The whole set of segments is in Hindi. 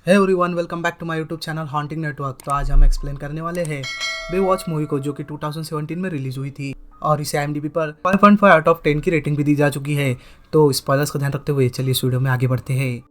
Hey everyone, welcome back to my YouTube channel haunting network. तो आज हम एक्सप्लेन करने वाले हैं बेवॉच मूवी को, जो कि 2017 में रिलीज हुई थी और इसे IMDb पर 5.5 आउट ऑफ 10 की रेटिंग भी दी जा चुकी है। तो स्पॉयलर्स का ध्यान रखते हुए चलिए इस वीडियो में आगे बढ़ते हैं।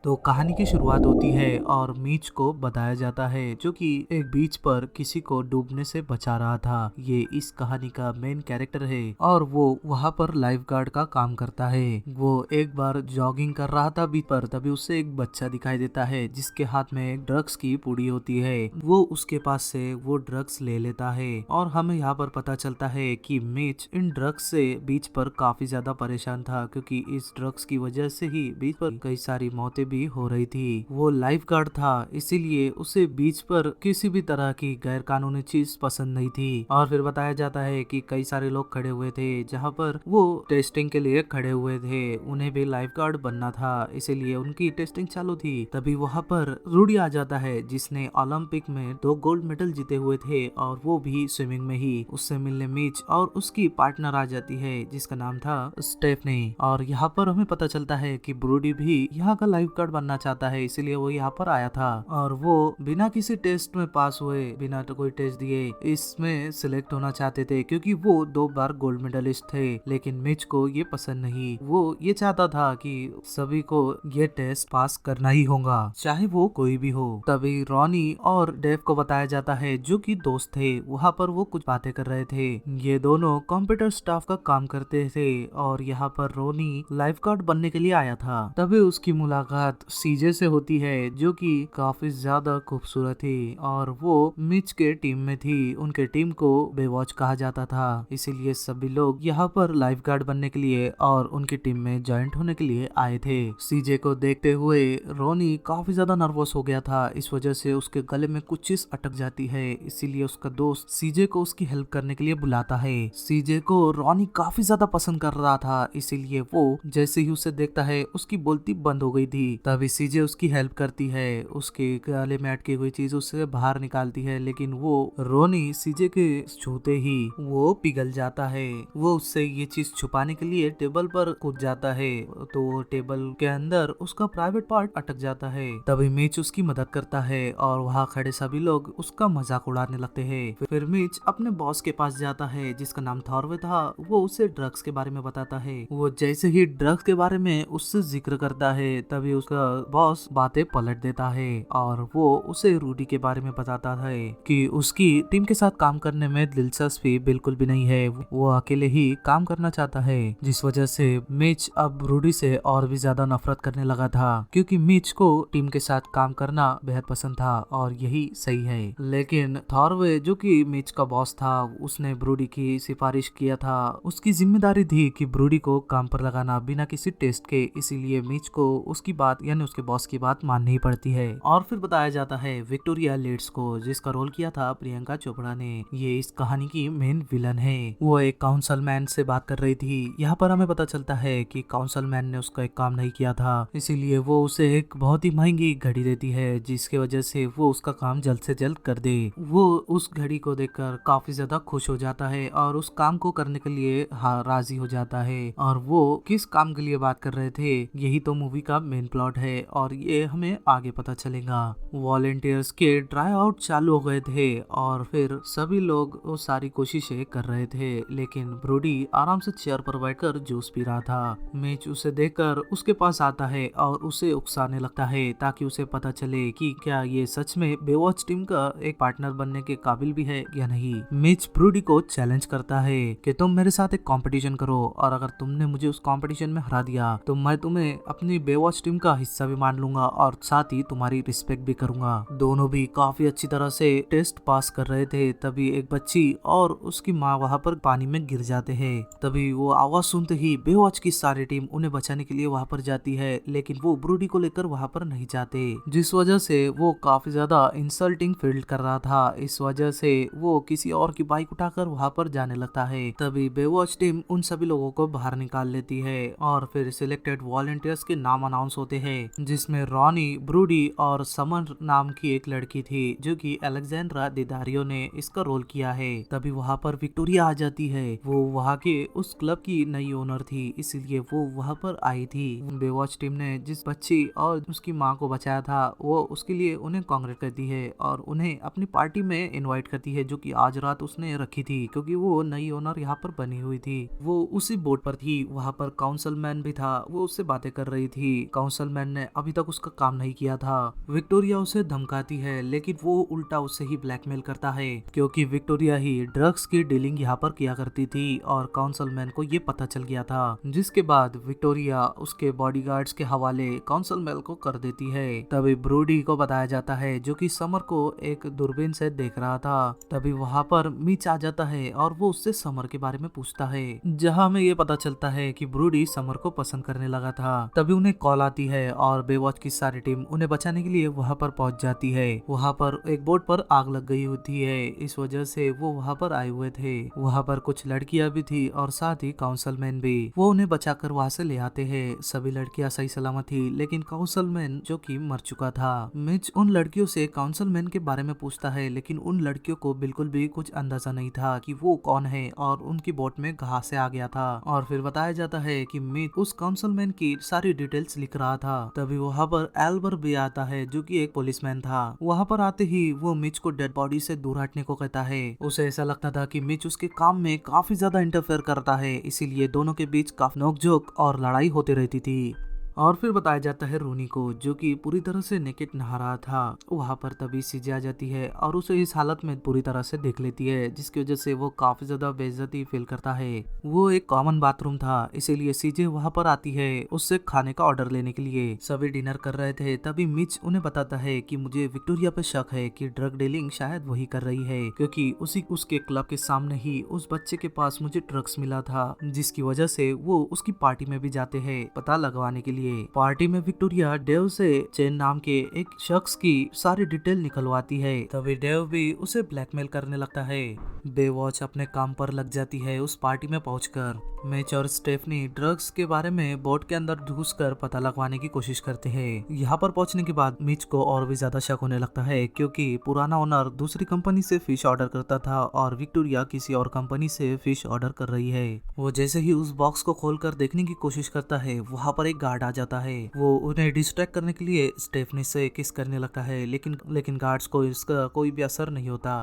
तो कहानी की शुरुआत होती है और मीच को बताया जाता है, जो कि एक बीच पर किसी को डूबने से बचा रहा था। ये इस कहानी का मेन कैरेक्टर है और वो वहाँ पर लाइफ गार्ड का काम करता है। वो एक बार जॉगिंग कर रहा था बीच पर, तभी उसे एक बच्चा दिखाई देता है जिसके हाथ में एक ड्रग्स की पुड़ी होती है। वो उसके पास से वो ड्रग्स ले लेता है और हमें यहाँ पर पता चलता है कि मीच इन ड्रग्स से बीच पर काफी ज्यादा परेशान था, क्योंकि इस ड्रग्स की वजह से ही बीच पर कई सारी मौतें भी हो रही थी। वो लाइफ गार्ड था, इसीलिए उसे बीच पर किसी भी तरह की गैर कानूनी चीज पसंद नहीं थी। और फिर बताया जाता है कि कई सारे लोग खड़े हुए थे जहाँ पर वो टेस्टिंग के लिए खड़े हुए थे। उन्हें भी लाइफ गार्ड बनना था, इसीलिए उनकी टेस्टिंग चालू थी। तभी वहाँ पर रूडी आ जाता है, जिसने ओलंपिक में 2 गोल्ड मेडल जीते हुए थे और वो भी स्विमिंग में ही। उससे मिलने मीच और उसकी पार्टनर आ जाती है जिसका नाम था स्टेफनी। और यहाँ पर हमें पता चलता है कि ब्रूडी भी यहाँ का लाइफ गार्ड बनना चाहता है, इसीलिए वो यहाँ पर आया था। और वो बिना किसी टेस्ट में पास हुए, बिना तो कोई टेस्ट दिए इसमें सिलेक्ट होना चाहते थे, क्योंकि वो 2 बार गोल्ड मेडलिस्ट थे। लेकिन मिच को ये पसंद नहीं। वो ये चाहता था कि सभी को ये टेस्ट पास करना ही होगा, चाहे वो कोई भी हो। तभी रॉनी और डेव को बताया जाता है, जो कि दोस्त थे। वहाँ पर वो कुछ बातें कर रहे थे। ये दोनों कंप्यूटर स्टाफ का काम करते थे और यहाँ पर रोनी लाइफ गार्ड बनने के लिए आया था। तभी उसकी मुलाकात सीजे से होती है, जो कि काफी ज्यादा खूबसूरत थी और वो मिच के टीम में थी। उनके टीम को बेवॉच कहा जाता था, इसीलिए सभी लोग यहाँ पर लाइफ गार्ड बनने के लिए और उनकी टीम में ज्वाइंट होने के लिए आए थे। सीजे को देखते हुए रोनी काफी ज्यादा नर्वस हो गया था। इस वजह से उसके गले में कुछ चीज अटक जाती है, इसीलिए उसका दोस्त सीजे को उसकी हेल्प करने के लिए बुलाता है। सीजे को रोनी काफी ज्यादा पसंद कर रहा था, इसीलिए वो जैसे ही उसे देखता है उसकी बोलती बंद हो गई थी। तभी सीजे उसकी हेल्प करती है, उसके गले में अटकी हुई चीज उससे बाहर निकालती है। लेकिन वो रोनी सीजे के छूते ही वो पिघल जाता है। वो उससे ये चीज छुपाने के लिए टेबल पर कूद जाता है, तो वो टेबल के अंदर उसका प्राइवेट पार्ट अटक जाता है। तभी मीच उसकी मदद करता है और वहाँ खड़े सभी लोग उसका मजाक उड़ाने लगते हैं। फिर मीच अपने बॉस के पास जाता है, जिसका नाम थॉर्वे था। वो उसे ड्रग्स के बारे में बताता है। वो जैसे ही ड्रग्स के बारे में उससे जिक्र करता है, तभी उसका बॉस बातें पलट देता है और वो उसे रूडी के बारे में बताता है कि उसकी टीम के साथ काम करने में दिलचस्पी बिल्कुल भी नहीं है। वो अकेले ही काम करना चाहता है, जिस वजह से मिच अब रूडी से और भी ज्यादा नफरत करने लगा था, क्योंकि मिच को टीम के साथ काम करना बेहद पसंद था और यही सही है। लेकिन थॉर्वे, जो कि मिच का बॉस था, उसने ब्रूडी की सिफारिश किया था। उसकी जिम्मेदारी थी कि ब्रूडी को काम पर लगाना बिना किसी टेस्ट के, इसीलिए मिच को उसकी बात यानी उसके बॉस की बात माननी ही पड़ती है। और फिर बताया जाता है विक्टोरिया लीड्स को, जिसका रोल किया था प्रियंका चोपड़ा ने। ये इस कहानी की मेन विलन है। वो एक काउंसिल मैन से बात कर रही थी। यहाँ पर हमें पता चलता है कि काउंसिल मैन ने उसका एक काम नहीं किया था, इसीलिए वो उसे एक बहुत ही महंगी घड़ी देती है, जिसके वजह से वो उसका काम जल्द से जल्द कर दे। वो उस घड़ी को देखकर काफी ज्यादा खुश हो जाता है और उस काम को करने के लिए राजी हो जाता है। और वो किस काम के लिए बात कर रहे थे, यही तो मूवी का मेन प्लॉट है और ये हमें आगे पता चलेगा। वॉलेंटियर्स के ट्राई आउट चालू हो गए थे और फिर सभी लोग वो सारी कोशिशें कर रहे थे, लेकिन ब्रूडी आराम से चेयर पर बैठकर जूस पी रहा था। मिच उसे देखकर उसके पास आता है और उसे उकसाने लगता है, ताकि उसे पता चले कि क्या ये सच में बेवॉच टीम का एक पार्टनर बनने के काबिल भी है या नहीं। मिच ब्रूडी को चैलेंज करता है कि तुम मेरे साथ एक कंपटीशन करो और अगर तुमने मुझे उस कंपटीशन में हरा दिया तो मैं तुम्हें अपनी बेवॉच टीम का हिस्सा भी मान लूंगा और साथ ही तुम्हारी रिस्पेक्ट भी करूंगा। दोनों भी काफी अच्छी तरह से टेस्ट पास कर रहे थे। तभी एक बच्ची और उसकी माँ वहाँ पर पानी में गिर जाते हैं। तभी वो आवाज सुनते ही बेवॉच की सारी टीम उन्हें बचाने के लिए वहाँ पर जाती है, लेकिन वो ब्रूडी को लेकर वहाँ पर नहीं जाते, जिस वजह से वो काफी ज्यादा इंसल्टिंग फील कर रहा था। इस वजह से वो किसी और की बाइक उठाकर वहाँ पर जाने लगता है। तभी बेवॉच टीम उन सभी लोगों को बाहर निकाल लेती है और फिर सिलेक्टेड वॉलंटियर्स के नाम अनाउंस होते हैं, जिसमें रॉनी, ब्रूडी और समर नाम की एक लड़की थी जो कि अलेक्जेंड्रा दिदारियो ने इसका रोल किया है। तभी वहाँ पर विक्टोरिया आ जाती है। वो वहाँ के उस क्लब की नई ओनर थी, इसीलिए वो वहाँ पर आई थी। बेवॉच टीम ने जिस बच्ची और उसकी माँ को बचाया था वो उसके लिए उन्हें कांग्रेट करती है और उन्हें अपनी पार्टी में इनवाइट करती है, जो कि आज रात उसने रखी थी क्योंकि वो नई ओनर यहाँ पर बनी हुई थी। वो उसी बोर्ड पर थी। वहाँ पर काउंसलमैन भी था, वो उससे बातें कर रही थी। काउंसलमैन ने अभी तक उसका काम नहीं किया था। विक्टोरिया उसे धमकाती है लेकिन वो उल्टा उससे ही ब्लैकमेल करता है क्योंकि विक्टोरिया ही ड्रग्स की डीलिंग यहाँ पर किया करती थी और काउंसलमैन को ये पता चल गया था, जिसके बाद विक्टोरिया उसके बॉडीगार्ड्स के हवाले काउंसलमैन को कर देती है। तभी ब्रूडी को बताया जाता है जो कि समर को एक दूरबीन से देख रहा था। तभी वहाँ पर मिच आ जाता है और वो उससे समर के बारे में पूछता है, जहाँ हमें ये पता चलता है कि ब्रूडी समर को पसंद करने लगा था। तभी उन्हें कॉल आती है और बेवॉच की सारी टीम उन्हें बचाने के लिए वहाँ पर पहुंच जाती है। वहाँ पर एक बोट पर आग लग गई होती है, इस वजह से वो वहाँ पर आए हुए थे। वहाँ पर कुछ लड़कियां भी थी और साथ ही काउंसलमैन भी। वो उन्हें बचाकर वहाँ से ले आते हैं। सभी लड़कियां सही सलामत थी लेकिन काउंसलमैन जो कि मर चुका था। मिच उन लड़कियों से काउंसलमैन के बारे में पूछता है लेकिन उन लड़कियों को बिल्कुल भी कुछ अंदाजा नहीं था कि वो कौन है और उनकी बोट में कहां से आ गया था। और फिर बताया जाता है कि मिच उस काउंसलमैन की सारी डिटेल्स लिख रहा था। तभी वहाँ पर एल्बर भी आता है जो कि एक पुलिसमैन था। वहाँ पर आते ही वो मिच को डेड बॉडी से दूर हटने को कहता है। उसे ऐसा लगता था कि मिच उसके काम में काफी ज्यादा इंटरफेयर करता है, इसीलिए दोनों के बीच काफी नोकझोंक और लड़ाई होती रहती थी। और फिर बताया जाता है रोनी को जो कि पूरी तरह से नेकेड नहा रहा था। वहाँ पर तभी सीजे आ जाती है और उसे इस हालत में पूरी तरह से देख लेती है, जिसकी वजह से वो काफी ज्यादा बेइज्जती फील करता है। वो एक कॉमन बाथरूम था, इसीलिए सीजे वहाँ पर आती है उससे खाने का ऑर्डर लेने के लिए। सभी डिनर कर रहे थे तभी मिच उन्हें बताता है कि मुझे विक्टोरिया पे शक है कि ड्रग डीलिंग शायद वही कर रही है, क्योंकि उसके क्लब के सामने ही उस बच्चे के पास मुझे ड्रग्स मिला था, जिसकी वजह से वो उसकी पार्टी में भी जाते हैं पता लगवाने के लिए। पार्टी में विक्टोरिया डेव से चेन नाम के एक शख्स की सारी डिटेल निकलवाती है। तभी डेव भी उसे ब्लैकमेल करने लगता है। बेवॉच अपने काम पर लग जाती है उस पार्टी में पहुंचकर। मिच और स्टेफनी ड्रग्स के बारे में बोट के अंदर घुसकर पता लगवाने की कोशिश करते हैं। यहाँ पर पहुंचने के बाद मिच को और भी ज्यादा शक होने लगता है क्योंकि पुराना ओनर दूसरी कंपनी से फिश ऑर्डर करता था और विक्टोरिया किसी और कंपनी से फिश ऑर्डर कर रही है। वो जैसे ही उस बॉक्स को खोलकर देखने की कोशिश करता है वहाँ पर एक गार्ड आ जाता है। वो उन्हें डिस्ट्रैक्ट करने के लिए स्टेफनी से किस करने लगता है लेकिन गार्ड्स को इसका कोई भी असर नहीं होता।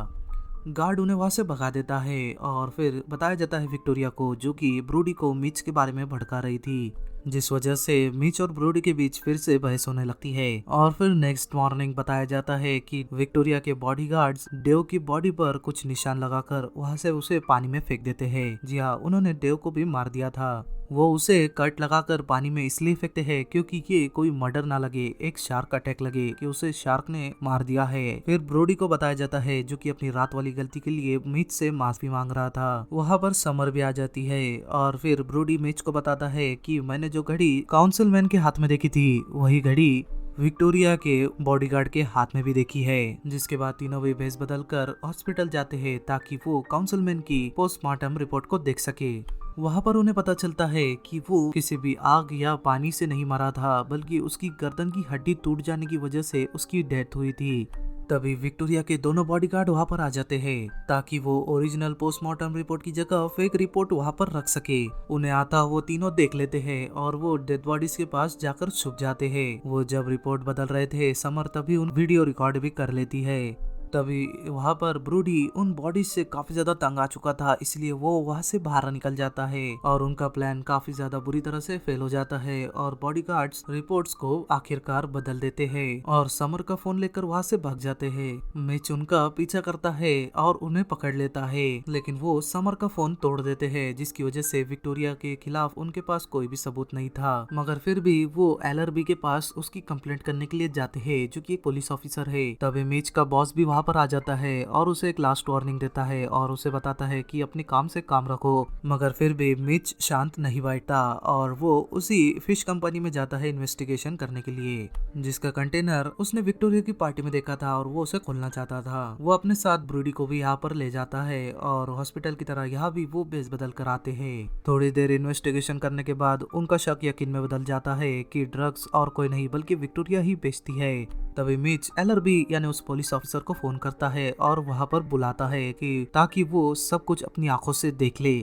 गार्ड उन्हें वहां से भगा देता है और फिर बताया जाता है विक्टोरिया को जो कि ब्रूडी को मिच के बारे में भड़का रही थी, जिस वजह से मिच और ब्रूडी के बीच फिर से बहस होने लगती है। और फिर नेक्स्ट मॉर्निंग बताया जाता है कि विक्टोरिया के बॉडीगार्ड्स डेव की बॉडी पर कुछ निशान लगाकर वहां से उसे पानी में फेंक देते हैं। जी हाँ, उन्होंने डेव को भी मार दिया था। वो उसे कट लगाकर पानी में इसलिए फेंकते हैं क्योंकि ये कोई मर्डर ना लगे, एक शार्क अटैक लगे कि उसे शार्क ने मार दिया है। फिर ब्रोडी को बताया जाता है जो कि अपनी रात वाली गलती के लिए मिच से माफी मांग रहा था। वहाँ पर समर भी आ जाती है और फिर ब्रोडी मिच को बताता है कि मैंने जो घड़ी काउंसिलमैन के हाथ में देखी थी वही घड़ी विक्टोरिया के बॉडीगार्ड के हाथ में भी देखी है। जिसके बाद तीनों भी भेस बदल कर हॉस्पिटल जाते हैं ताकि वो काउंसिलमैन की पोस्टमार्टम रिपोर्ट को देख सके। वहाँ पर उन्हें पता चलता है कि वो किसी भी आग या पानी से नहीं मरा था, बल्कि उसकी गर्दन की हड्डी टूट जाने की वजह से उसकी डेथ हुई थी। तभी विक्टोरिया के दोनों बॉडीगार्ड वहाँ पर आ जाते हैं ताकि वो ओरिजिनल पोस्टमार्टम रिपोर्ट की जगह फेक रिपोर्ट वहाँ पर रख सके। उन्हें आता वो तीनों देख लेते हैं और वो डेड बॉडीज के पास जाकर छुप जाते हैं। वो जब रिपोर्ट बदल रहे थे समर तभी उन वीडियो रिकॉर्ड भी कर लेती है। तभी वहाँ पर ब्रूडी उन बॉडीज से काफी ज्यादा तंग आ चुका था, इसलिए वो वहाँ से बाहर निकल जाता है और उनका प्लान काफी ज्यादा बुरी तरह से फेल हो जाता है और बॉडीगार्ड्स रिपोर्ट्स को आखिरकार बदल देते हैं और समर का फोन लेकर वहाँ से भाग जाते हैं। मिच उनका पीछा करता है और उन्हें पकड़ लेता है, लेकिन वो समर का फोन तोड़ देते हैं, जिसकी वजह से विक्टोरिया के खिलाफ उनके पास कोई भी सबूत नहीं था। मगर फिर भी वो LRB के पास उसकी कंप्लेंट करने के लिए जाते हैं जो कि एक पुलिस ऑफिसर है। तभी मिच का बॉस भी वहाँ पर आ जाता है और उसे एक लास्ट वार्निंग देता है और उसे बताता है कि अपने काम से काम रखो, मगर फिर भी मिच शांत नहीं बैठता और वो उसी फिश कंपनी में जाता है इन्वेस्टिगेशन करने के लिए, जिसका कंटेनर उसने विक्टोरिया की पार्टी में देखा था और वो उसे खोलना चाहता था। वो अपने साथ ब्रूडी को भी यहाँ पर ले जाता है और हॉस्पिटल की तरह यहाँ भी वो बेस बदल कर आते हैं। थोड़ी देर इन्वेस्टिगेशन करने के बाद उनका शक यकीन में बदल जाता है कि ड्रग्स और कोई नहीं बल्कि विक्टोरिया ही बेचती है। तभी मिच एलआरबी यानी उस पुलिस ऑफिसर को फोन करता है और वहाँ पर बुलाता है कि ताकि वो सब कुछ अपनी आंखों से देख ले।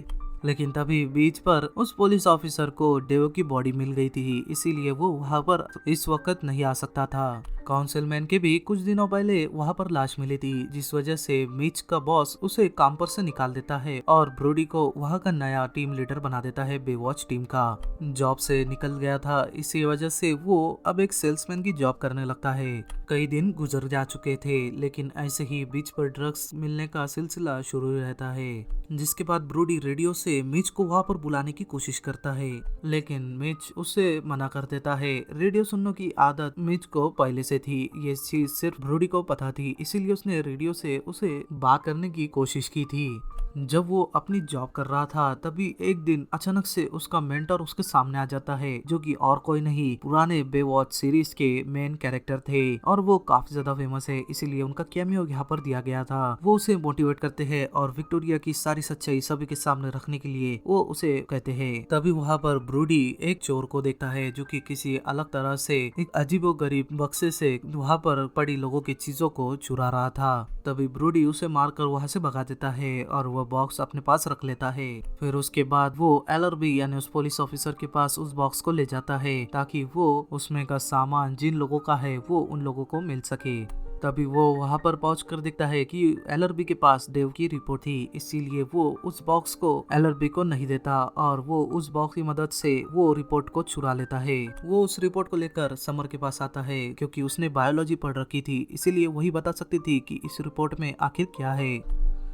लेकिन तभी बीच पर उस पुलिस ऑफिसर को डेव की बॉडी मिल गई थी, इसीलिए वो वहाँ पर इस वक्त नहीं आ सकता था। काउंसिलमैन के भी कुछ दिनों पहले वहाँ पर लाश मिली थी, जिस वजह से मिच का बॉस उसे काम पर से निकाल देता है और ब्रोडी को वहाँ का नया टीम लीडर बना देता है बेवॉच टीम का। जॉब से निकल गया था, इसी वजह से वो अब एक सेल्समैन की जॉब करने लगता है। कई दिन गुजर जा चुके थे, लेकिन ऐसे ही बीच पर ड्रग्स मिलने का सिलसिला शुरू रहता है, जिसके बाद ब्रोडी रेडियो से मिच को वहाँ पर बुलाने की कोशिश करता है, लेकिन मिच उसे मना कर देता है। रेडियो सुनने की आदत मिच को पहले से थी, ये चीज सिर्फ ब्रोडी को पता थी, इसीलिए उसने रेडियो से उसे बात करने की कोशिश की थी। जब वो अपनी जॉब कर रहा था, तभी एक दिन अचानक से उसका मेंटर उसके सामने आ जाता है, जो कि और कोई नहीं पुराने बेवॉच सीरीज के मेन कैरेक्टर थे और वो काफी ज्यादा फेमस है, इसीलिए उनका कैमियो यहाँ पर दिया गया था। वो उसे मोटिवेट करते हैं और विक्टोरिया की सारी सच्चाई सभी के सामने रखने के लिए वो उसे कहते हैं। तभी वहाँ पर ब्रूडी एक चोर को देखता है, जो कि किसी अलग तरह से एक अजीबोगरीब बक्से से वहाँ पर पड़ी लोगों की चीजों को चुरा रहा था। तभी ब्रूडी उसे मारकर वहाँ से भगा देता है और वह बॉक्स अपने पास रख लेता है। फिर उसके बाद वो एलआरबी यानी उस पुलिस ऑफिसर के पास उस बॉक्स को ले जाता है, ताकि वो उसमें का सामान जिन लोगों का है वो उन लोगों को मिल सके। तभी वो वहाँ पर पहुंचकर देखता है कि एलआरबी के पास डेव की रिपोर्ट थी, इसीलिए वो उस बॉक्स को एलआरबी को नहीं देता और वो उस बॉक्स की मदद से वो रिपोर्ट को चुरा लेता है। वो उस रिपोर्ट को लेकर समर के पास आता है, क्योंकि उसने बायोलॉजी पढ़ रखी थी, इसीलिए वही बता सकती थी कि इस रिपोर्ट में आखिर क्या है।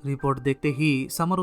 रिपोर्ट देखते ही समर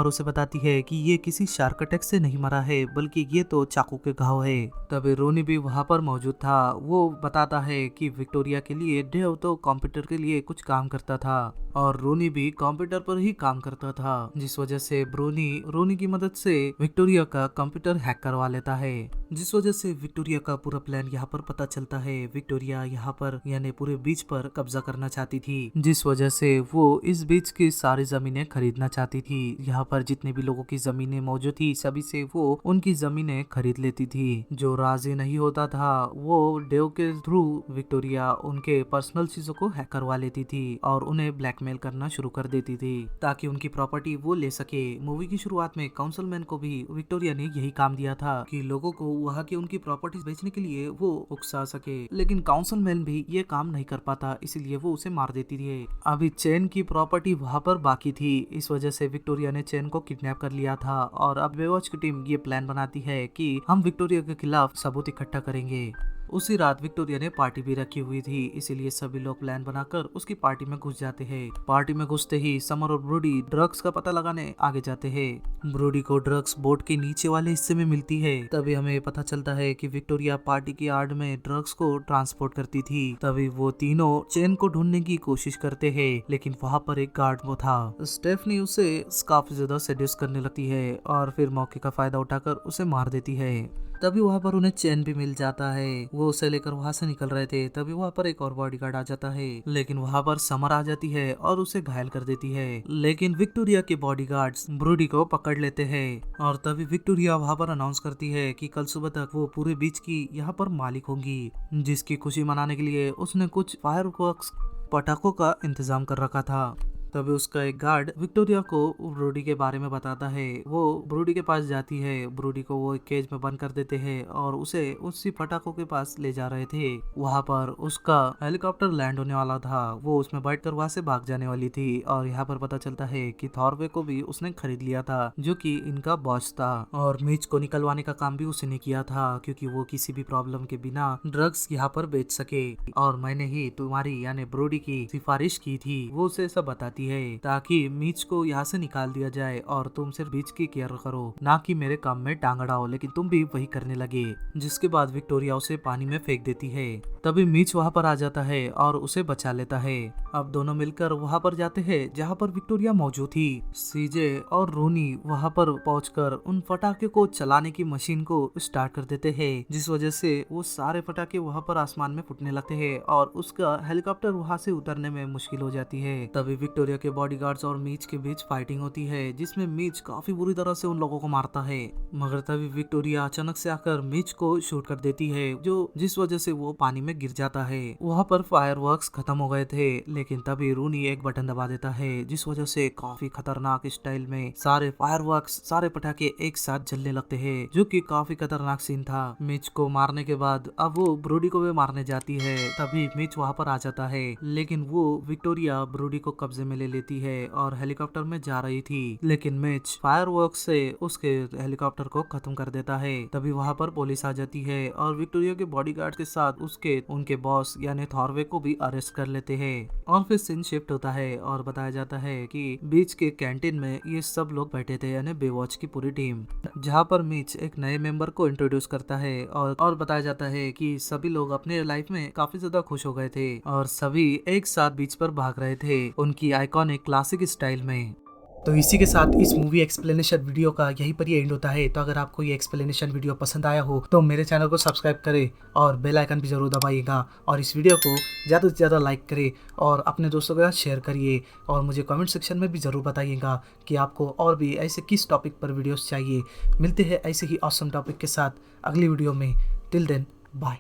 उसे बताती है कि ये किसी शार्क अटैक से नहीं मरा है, बल्कि ये तो चाकू के घाव है। तभी रोनी भी वहाँ पर मौजूद था। वो बताता है कि विक्टोरिया के लिए डेव तो कंप्यूटर के लिए कुछ काम करता था और रोनी भी कंप्यूटर पर ही काम करता था, जिस वजह से रोनी की मदद से विक्टोरिया का कंप्यूटर हैक करवा लेता है, जिस वजह से विक्टोरिया का पूरा प्लान यहाँ पर पता चलता है। विक्टोरिया यहाँ पर यानी पूरे बीच पर कब्जा करना चाहती थी, जिस वजह से वो इस बीच की सारी जमीनें खरीदना चाहती थी। यहाँ पर जितने भी लोगों की जमीनें मौजूद थी, सभी से वो उनकी जमीनें खरीद लेती थी। जो राजी नहीं होता था, वो डेव के थ्रू विक्टोरिया उनके पर्सनल चीजों को हैक करवा लेती थी और उन्हें ब्लैकमेल करना शुरू कर देती थी, ताकि उनकी प्रॉपर्टी वो ले सके। मूवी की शुरुआत में काउंसिलमैन को भी विक्टोरिया ने यही काम दिया था कि लोगों को वहाँ की उनकी प्रॉपर्टीज बेचने के लिए वो उकसा सके, लेकिन काउंसिलमैन भी ये काम नहीं कर पाता, इसीलिए वो उसे मार देती थी। अभी चेन की प्रॉपर्टी वहाँ पर बाकी थी, इस वजह से विक्टोरिया ने चेन को किडनैप कर लिया था और अब बेवॉच की टीम ये प्लान बनाती है कि हम विक्टोरिया के खिलाफ सबूत इकट्ठा करेंगे। उसी रात विक्टोरिया ने पार्टी भी रखी हुई थी, इसीलिए सभी लोग प्लान बनाकर उसकी पार्टी में घुस जाते हैं। पार्टी में घुसते ही समर और ब्रूडी ड्रग्स का पता लगाने आगे जाते हैं। ब्रूडी को ड्रग्स बोट के नीचे वाले हिस्से में मिलती है। तभी हमें पता चलता है कि विक्टोरिया पार्टी की आड़ में ड्रग्स को ट्रांसपोर्ट करती थी। तभी वो तीनों चेन को ढूंढने की कोशिश करते हैं, लेकिन वहाँ पर एक गार्ड वो था। स्टेफनी उसे काफी ज्यादा सेड्यूस करने लगती है और फिर मौके का फायदा उठाकर उसे मार देती है। तभी वहाँ पर उन्हें चैन भी मिल जाता है। वो उसे लेकर वहाँ से निकल रहे थे, तभी वहाँ पर एक और बॉडीगार्ड आ जाता है, लेकिन वहाँ पर समर आ जाती है और उसे घायल कर देती है। लेकिन विक्टोरिया के बॉडीगार्ड्स ब्रूडी को पकड़ लेते हैं और तभी विक्टोरिया वहाँ पर अनाउंस करती है कि कल सुबह तक वो पूरे बीच की यहाँ पर मालिक होंगी, जिसकी खुशी मनाने के लिए उसने कुछ फायरवर्क्स पटाखों का इंतजाम कर रखा था। तभी उसका एक गार्ड विक्टोरिया को ब्रूडी के बारे में बताता है। वो ब्रूडी के पास जाती है, ब्रूडी को वो एक केज में बंद कर देते हैं और उसे उसी पटाखों के पास ले जा रहे थे। वहाँ पर उसका हेलीकॉप्टर लैंड होने वाला था, वो उसमें बैठकर वहाँ से भाग जाने वाली थी और यहाँ पर पता चलता है कि थॉरवे को भी उसने खरीद लिया था, जो कि इनका बॉस था और मिच को निकलवाने का काम भी उसने किया था, क्योंकि वो किसी भी प्रॉब्लम के बिना ड्रग्स यहाँ पर बेच सके और मैंने ही तुम्हारी यानी ब्रूडी की सिफारिश की थी, वो उसे सब बताती है ताकि मीच को यहाँ से निकाल दिया जाए और तुम सिर्फ बीच की केयर करो, ना कि मेरे काम में टांग अड़ाओ। लेकिन तुम भी वही करने लगे, जिसके बाद विक्टोरिया उसे पानी में फेंक देती है। तभी मीच वहाँ पर आ जाता है और उसे बचा लेता है। अब दोनों मिलकर वहाँ पर जाते हैं जहाँ पर विक्टोरिया मौजूद थी। सीजे और रूनी वहाँ पर पहुंचकर उन पटाखे को चलाने की मशीन को स्टार्ट कर देते हैं, जिस वजह से वो सारे पटाखे वहाँ पर आसमान में फूटने लगते हैं और उसका हेलीकॉप्टर वहाँ से उतरने में मुश्किल हो जाती है। तभी विक्टोरिया के बॉडीगार्ड्स और मीच के बीच फाइटिंग होती है, जिसमें मीच काफी बुरी तरह से उन लोगों को मारता है। मगर तभी विक्टोरिया अचानक से आकर मीच को शूट कर देती है, जो जिस वजह से वो पानी में गिर जाता है। वहाँ पर फायरवर्क्स खत्म हो गए थे, लेकिन तभी रूनी एक बटन दबा देता है, जिस वजह से काफी खतरनाक स्टाइल में सारे फायरवर्क्स, सारे पटाखे एक साथ जलने लगते हैं, जो कि काफी खतरनाक सीन था। मिच को मारने के बाद अब वो ब्रूडी को भी मारने जाती है। तभी मिच वहाँ पर आ जाता है, लेकिन वो विक्टोरिया ब्रूडी को कब्जे में ले लेती है और हेलीकॉप्टर में जा रही थी, लेकिन मिच फायरवर्क्स से उसके हेलीकॉप्टर को खत्म कर देता है। तभी वहाँ पर पुलिस आ जाती है और विक्टोरिया के बॉडीगार्ड के साथ उनके बॉस यानी थॉरवे को भी अरेस्ट कर लेते हैं। और फिर सीन शिफ्ट होता है और बताया जाता है कि बीच के कैंटीन में ये सब लोग बैठे थे, यानी बेवॉच की पूरी टीम, जहाँ पर मिच एक नए मेंबर को इंट्रोड्यूस करता है और बताया जाता है कि सभी लोग अपने लाइफ में काफी ज्यादा खुश हो गए थे और सभी एक साथ बीच पर भाग रहे थे उनकी आइकॉनिक क्लासिक स्टाइल में। तो इसी के साथ इस मूवी एक्सप्लेनेशन वीडियो का यहीं पर ही एंड होता है। तो अगर आपको ये एक्सप्लेनेशन वीडियो पसंद आया हो तो मेरे चैनल को सब्सक्राइब करें और बेल आइकन भी जरूर दबाइएगा और इस वीडियो को ज़्यादा से ज़्यादा लाइक करें और अपने दोस्तों के साथ शेयर करिए और मुझे कमेंट सेक्शन में भी ज़रूर बताइएगा कि आपको और भी ऐसे किस टॉपिक पर वीडियोस चाहिए। मिलते हैं ऐसे ही ऑसम टॉपिक के साथ अगली वीडियो में। Till then bye.